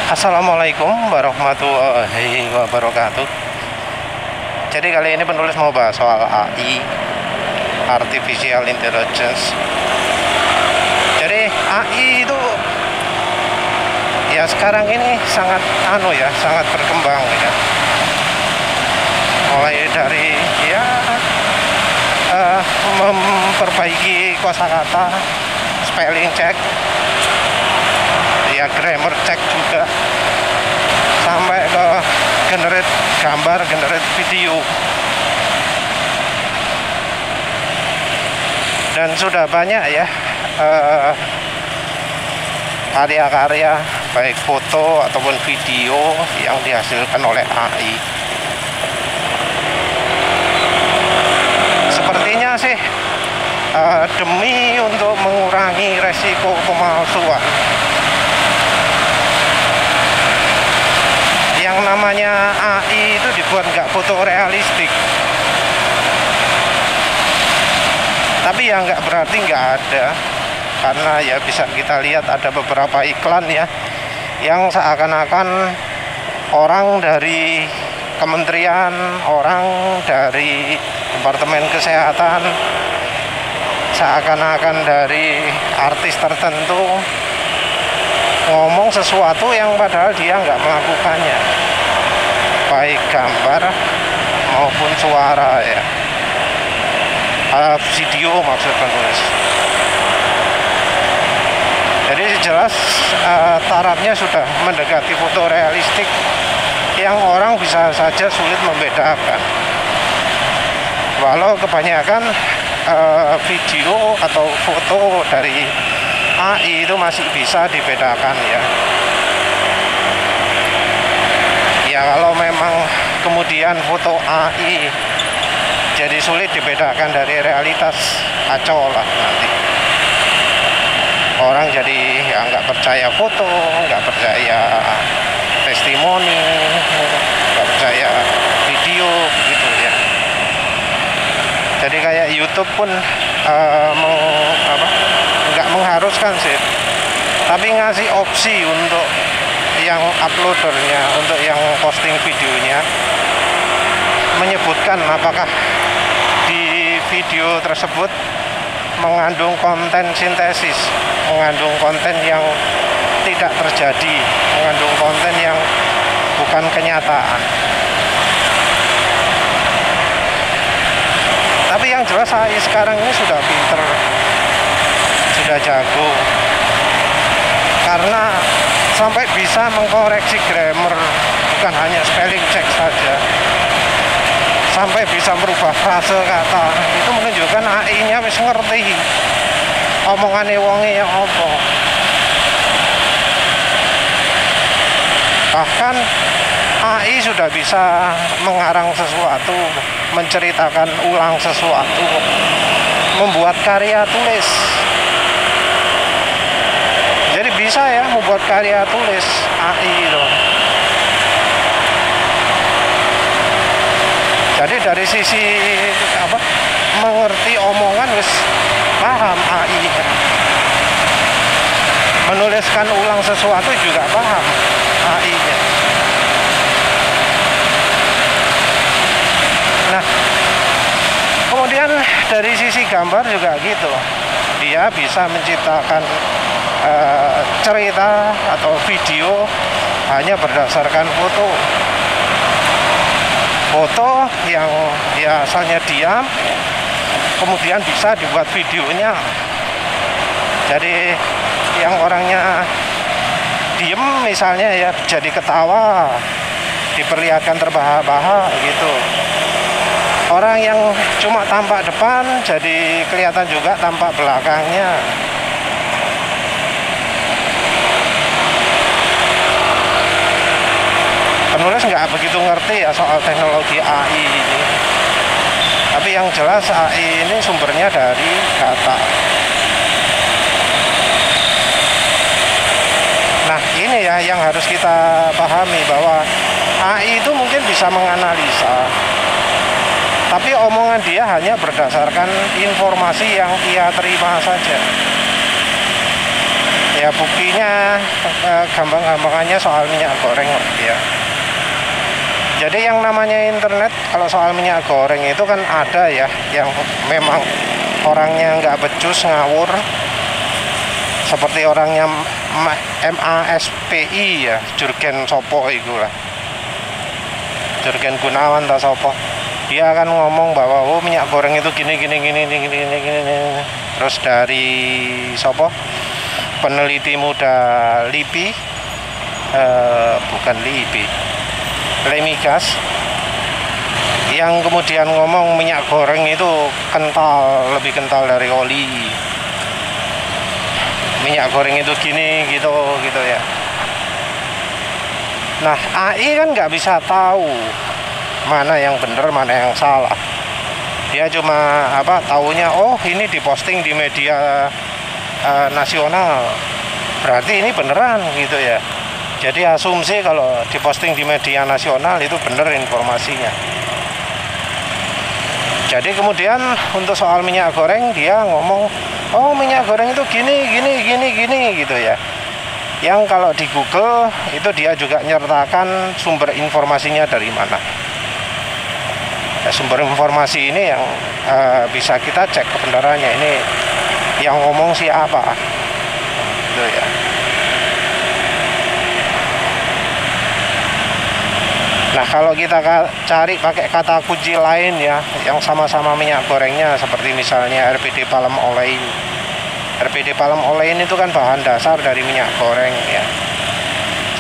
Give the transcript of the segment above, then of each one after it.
Assalamualaikum warahmatullahi wabarakatuh. Jadi kali ini penulis mau bahas soal AI, Artificial Intelligence. Jadi AI itu ya sekarang ini sangat sangat berkembang ya. Mulai dari memperbaiki kosakata, spelling check, ya grammar check juga, sampai ke generate gambar, generate video. Dan sudah banyak ya karya-karya baik foto ataupun video yang dihasilkan oleh AI. Sepertinya sih demi untuk mengurangi resiko pemalsuan, yang namanya AI itu dibuat nggak fotorealistik. Tapi ya nggak berarti nggak ada, karena ya bisa kita lihat ada beberapa iklan ya yang seakan-akan orang dari kementerian, orang dari Departemen Kesehatan, seakan-akan dari artis tertentu ngomong sesuatu yang padahal dia nggak melakukannya, baik gambar maupun suara ya, video maksud penulis. Jadi jelas tarafnya sudah mendekati fotorealistik yang orang bisa saja sulit membedakan. Walau kebanyakan video atau foto dari AI itu masih bisa dibedakan ya. Ya kalau memang kemudian foto AI jadi sulit dibedakan dari realitas, kacau lah nanti. Orang jadi ya nggak percaya foto, nggak percaya testimoni, nggak percaya video gitu ya. Jadi kayak YouTube pun nggak mengharuskan sih, tapi ngasih opsi untuk yang uploadernya, untuk yang posting videonya, menyebutkan apakah di video tersebut mengandung konten sintesis, mengandung konten yang tidak terjadi, mengandung konten yang bukan kenyataan. Tapi yang jelas AI sekarang ini sudah pinter, sudah jago, karena sampai bisa mengkoreksi grammar, bukan hanya spelling check saja, sampai bisa merubah frase kata. Itu menunjukkan AI-nya wis ngerti omongane wonge yang apa. Bahkan AI sudah bisa mengarang sesuatu, menceritakan ulang sesuatu, membuat karya tulis. Jadi bisa ya membuat karya tulis AI itu. Jadi dari sisi mengerti omongan wis paham AI. Menuliskan ulang sesuatu juga paham AI-nya. Nah, kemudian dari sisi gambar juga gitu. Dia bisa menciptakan cerita atau video hanya berdasarkan foto. Foto yang ya asalnya diam, kemudian bisa dibuat videonya. Jadi yang orangnya diem misalnya ya jadi ketawa, diperlihatkan terbahak-bahak gitu. Orang yang cuma tampak depan jadi kelihatan juga tampak belakangnya. Penulis nggak begitu ngerti ya soal teknologi AI ini. Tapi yang jelas AI ini sumbernya dari data. Nah ini ya yang harus kita pahami, bahwa AI itu mungkin bisa menganalisa, tapi omongan dia hanya berdasarkan informasi yang ia terima saja. Ya buktinya gampang-gampangannya soal minyak goreng ya. Jadi yang namanya internet kalau soal minyak goreng itu kan ada ya yang memang orangnya nggak becus, ngawur, seperti orangnya MASPI ya, Jurgen Sopo itu lah, Jurgen Gunawan tak Sopo. Dia akan ngomong bahwa oh minyak goreng itu gini. Terus dari Sopo, peneliti muda LIPI, bukan LIPI, Lemigas, yang kemudian ngomong minyak goreng itu kental, lebih kental dari oli. Minyak goreng itu gini gitu ya. Nah, AI kan nggak bisa tahu mana yang benar, mana yang salah. Dia cuma taunya oh ini diposting di media nasional, berarti ini beneran gitu ya. Jadi asumsi kalau diposting di media nasional itu benar informasinya. Jadi kemudian untuk soal minyak goreng dia ngomong oh minyak goreng itu gini gitu ya. Yang kalau di Google itu dia juga nyertakan sumber informasinya dari mana. Ya, sumber informasi ini yang bisa kita cek kebenarannya, ini yang ngomong siapa gitu ya. Nah kalau kita cari pakai kata kunci lain ya, yang sama-sama minyak gorengnya, seperti misalnya RPD palm olein. RPD palm olein itu kan bahan dasar dari minyak goreng ya.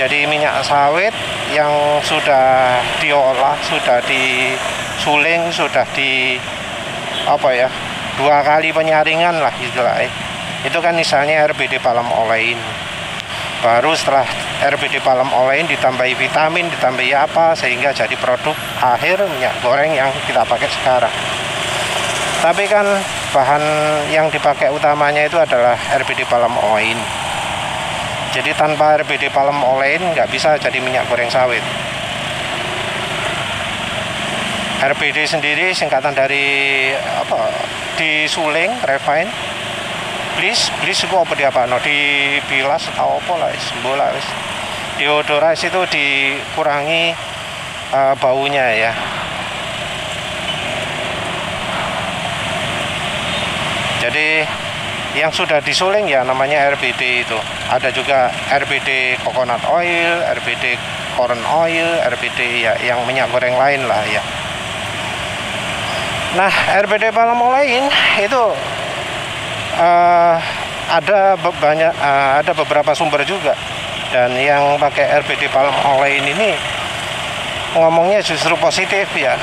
Jadi minyak sawit yang sudah diolah, sudah disuling, sudah di 2 kali penyaringan lah istilahnya. Itu kan misalnya RPD palm olein. Baru setelah RPD palm olein ditambahi vitamin, ditambahi apa, sehingga jadi produk akhir minyak goreng yang kita pakai sekarang. Tapi kan bahan yang dipakai utamanya itu adalah RPD palm olein. Jadi tanpa RPD palm olein nggak bisa jadi minyak goreng sawit. RPD sendiri singkatan dari disuling, refine. Blis itu apa dia dibilas atau apa lah, sembola wis. Deodorize itu dikurangi baunya ya. Jadi yang sudah disuling ya namanya RPD itu. Ada juga RPD coconut oil, RPD corn oil, RPD ya yang minyak goreng lain lah ya. Nah, RPD palm olein itu ada beberapa sumber juga, dan yang pakai RPD palm olein ini ngomongnya justru positif ya.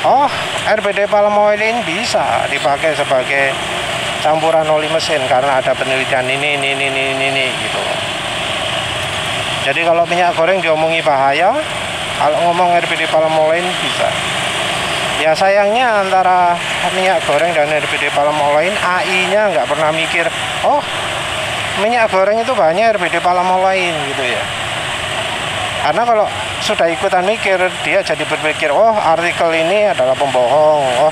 Oh, RPD palm olein bisa dipakai sebagai campuran oli mesin karena ada penelitian ini gitu. Jadi kalau minyak goreng diomongi bahaya, kalau ngomong RPD palm olein bisa. Ya sayangnya antara minyak goreng dan RPD palm olein, AI-nya nggak pernah mikir, oh minyak goreng itu banyak RPD palm olein gitu ya. Karena kalau sudah ikutan mikir, dia jadi berpikir, oh artikel ini adalah pembohong, oh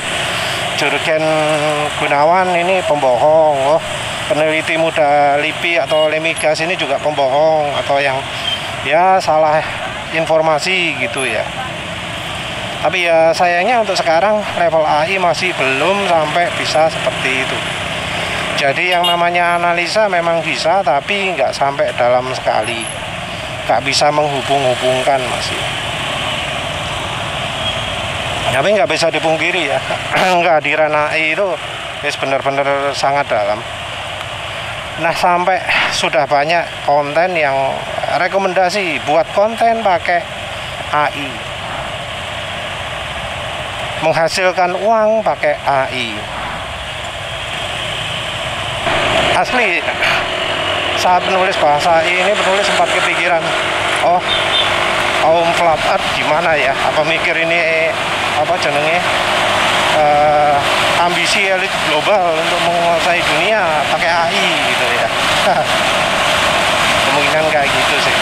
Jurgen Gunawan ini pembohong, oh peneliti muda LIPI atau Lemigas ini juga pembohong, atau yang ya salah informasi gitu ya. Tapi ya sayangnya untuk sekarang level AI masih belum sampai bisa seperti itu. Jadi yang namanya analisa memang bisa, tapi nggak sampai dalam sekali, nggak bisa menghubung-hubungkan masih. Tapi nggak bisa dipungkiri ya, kehadiran AI itu benar-benar sangat dalam. Nah sampai sudah banyak konten yang rekomendasi buat konten pakai AI, menghasilkan uang pakai AI. Asli saat menulis bahasa AI ini penulis sempat kepikiran, oh kaum flat earth gimana ya, apa mikir ini ambisi elit global untuk menguasai dunia pakai AI gitu ya. Kemungkinan kayak gitu sih.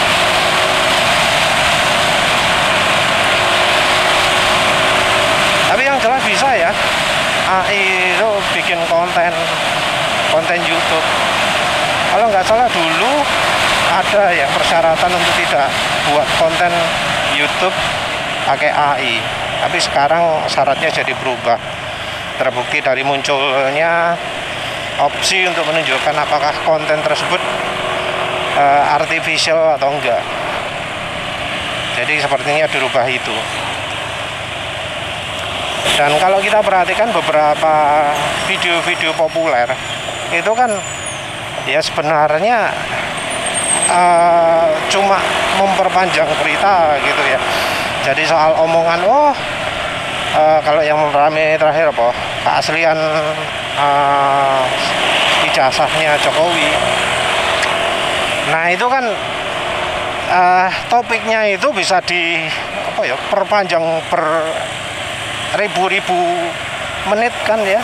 Tapi yang jelas bisa ya, AI itu bikin konten YouTube. Kalau nggak salah dulu ada yang persyaratan untuk tidak buat konten YouTube pakai AI, tapi sekarang syaratnya jadi berubah. Terbukti dari munculnya opsi untuk menunjukkan apakah konten tersebut artificial atau enggak. Jadi sepertinya dirubah itu. Dan kalau kita perhatikan beberapa video-video populer itu kan ya sebenarnya cuma memperpanjang berita gitu ya. Jadi soal omongan kalau yang rame terakhir apa keaslian ijazahnya Jokowi. Nah itu kan topiknya itu bisa perpanjang ribu-ribu menit kan ya,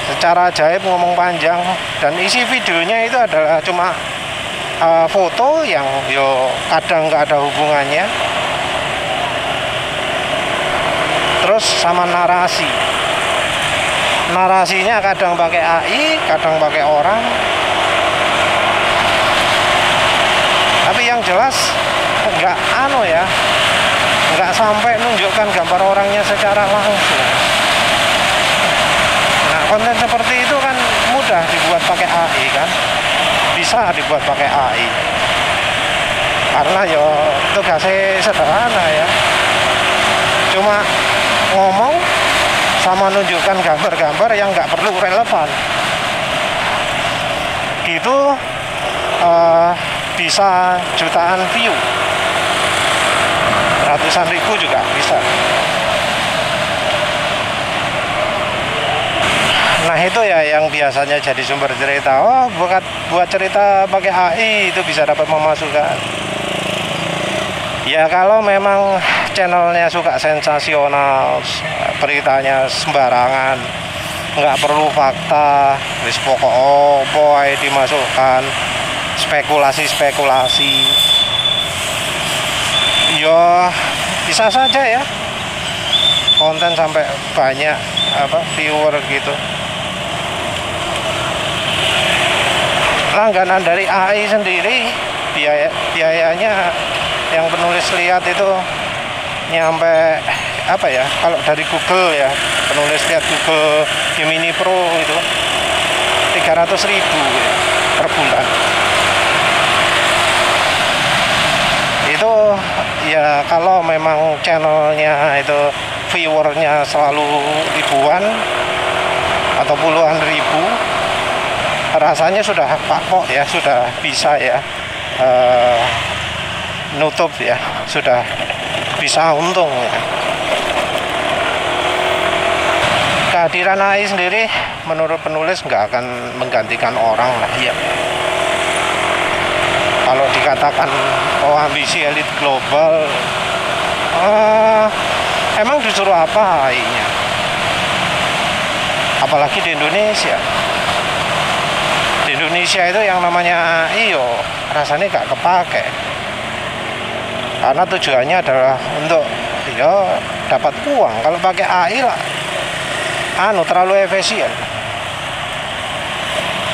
secara ajaib ngomong panjang, dan isi videonya itu adalah cuma foto yang kadang nggak ada hubungannya, terus sama narasinya kadang pakai AI, kadang pakai orang, tapi yang jelas nggak sampai nunjukkan gambar orangnya secara langsung. Nah konten seperti itu kan mudah dibuat pakai AI kan, bisa dibuat pakai AI karena tugasnya sederhana ya, cuma ngomong sama nunjukkan gambar-gambar yang nggak perlu relevan gitu. Bisa jutaan view, ratusan ribu juga bisa. Nah itu ya yang biasanya jadi sumber cerita. Buat cerita pakai AI itu bisa dapat memasukkan. Ya kalau memang channelnya suka sensasional, beritanya sembarangan, nggak perlu fakta, wis pokok dimasukkan spekulasi, bisa saja ya konten sampai banyak viewer gitu. Langganan dari AI sendiri biayanya yang penulis lihat itu nyampe kalau dari Google ya, penulis lihat Google Gemini Pro itu 300.000 ya, per bulan. Itu ya kalau memang channelnya itu viewernya selalu ribuan atau puluhan ribu, rasanya sudah pakok ya, sudah bisa ya nutup ya, sudah bisa untung ya. Kehadiran AI sendiri menurut penulis nggak akan menggantikan orang lah ya. Kalau dikatakan ambisi elit global, emang disuruh apa AI-nya? Apalagi di Indonesia. Di Indonesia itu yang namanya rasanya nggak kepake. Karena tujuannya adalah untuk dapat uang. Kalau pakai AI lah, terlalu efisien.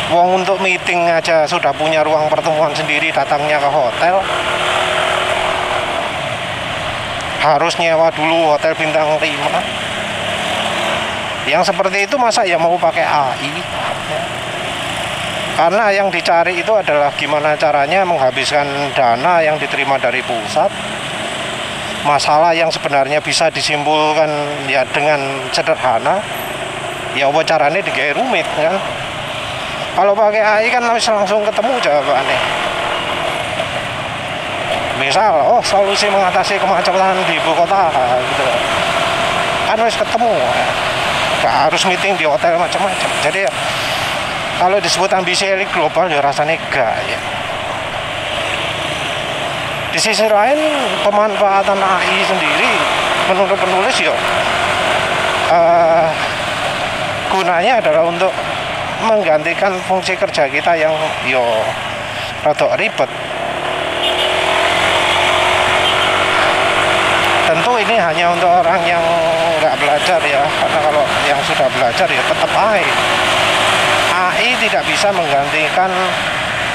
Wong untuk meeting aja sudah punya ruang pertemuan sendiri, datangnya ke hotel harus nyewa dulu hotel bintang 5. Yang seperti itu masa ya mau pakai AI? Karena yang dicari itu adalah gimana caranya menghabiskan dana yang diterima dari pusat. Masalah yang sebenarnya bisa disimpulkan ya dengan sederhana, ya apa caranya digaya rumit kan. Kalau pakai AI kan langsung ketemu jawabannya. Misal, solusi mengatasi kemacetan di ibu kota gitu. Kan harus ketemu. Gak harus meeting di hotel macam-macam. Jadi kalau disebut ambisi elit global ya rasanya enggak ya. Di sisi lain pemanfaatan AI sendiri menurut penulis gunanya adalah untuk menggantikan fungsi kerja kita yang rada ribet. Tentu ini hanya untuk orang yang nggak belajar ya, karena kalau yang sudah belajar ya tetap AI AI tidak bisa menggantikan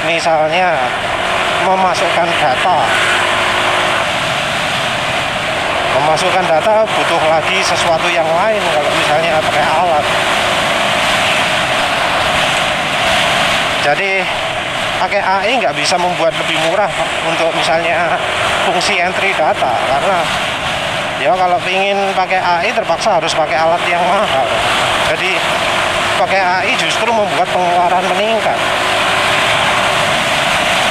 misalnya memasukkan data. Memasukkan data butuh lagi sesuatu yang lain kalau misalnya pakai alat. Jadi pakai AI nggak bisa membuat lebih murah untuk misalnya fungsi entry data, karena ya kalau ingin pakai AI terpaksa harus pakai alat yang mahal. Jadi pakai AI justru membuat pengeluaran meningkat.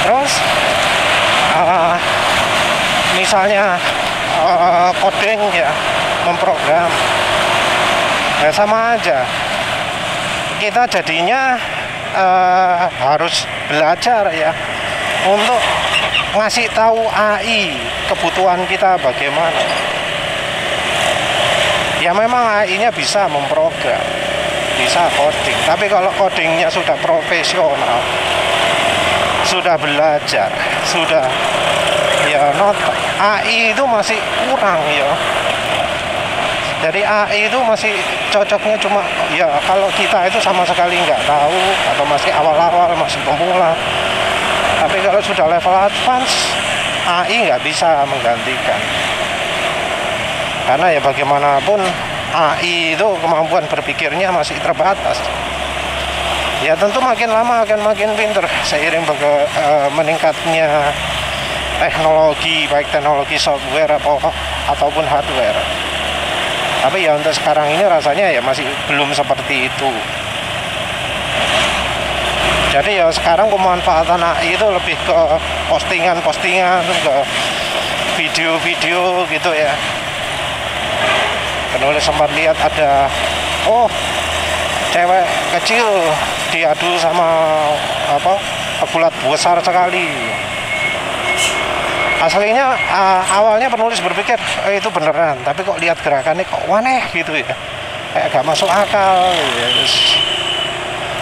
Terus misalnya coding ya, memprogram ya sama aja, kita jadinya harus belajar ya untuk ngasih tahu AI kebutuhan kita bagaimana. Ya memang AI-nya bisa memprogram, bisa coding, tapi kalau codingnya sudah profesional, sudah belajar, sudah ya not, AI itu masih kurang ya. Jadi AI itu masih cocoknya cuma ya kalau kita itu sama sekali nggak tahu atau masih awal-awal, masih pemula. Tapi kalau sudah level advance, AI nggak bisa menggantikan. Karena ya bagaimanapun AI itu kemampuan berpikirnya masih terbatas. Ya tentu makin lama akan makin pinter seiring meningkatnya teknologi, baik teknologi software ataupun hardware. Tapi ya untuk sekarang ini rasanya ya masih belum seperti itu. Jadi ya sekarang pemanfaatan AI itu lebih ke postingan-postingan, ke video-video gitu ya. Penulis sempat lihat ada cewek kecil diadu sama pegulat besar sekali. Aslinya awalnya penulis berpikir itu beneran, tapi kok lihat gerakannya kok aneh gitu ya, kayak gak masuk akal ya.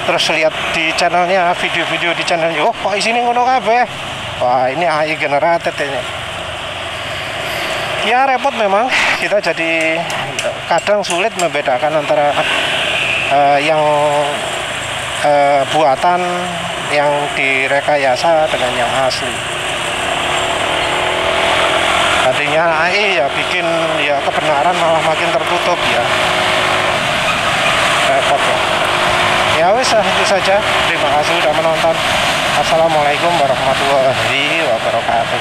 Terus lihat di channelnya, video-video di channelnya, kok isine ngono kabeh. Wah, ini AI generated ini. Ya repot memang, kita jadi kadang sulit membedakan antara yang buatan, yang direkayasa dengan yang asli. Tadinya AI ya bikin ya kebenaran malah makin tertutup ya. Repot ya. Ya wes, itu saja. Terima kasih sudah menonton. Assalamualaikum warahmatullahi wabarakatuh.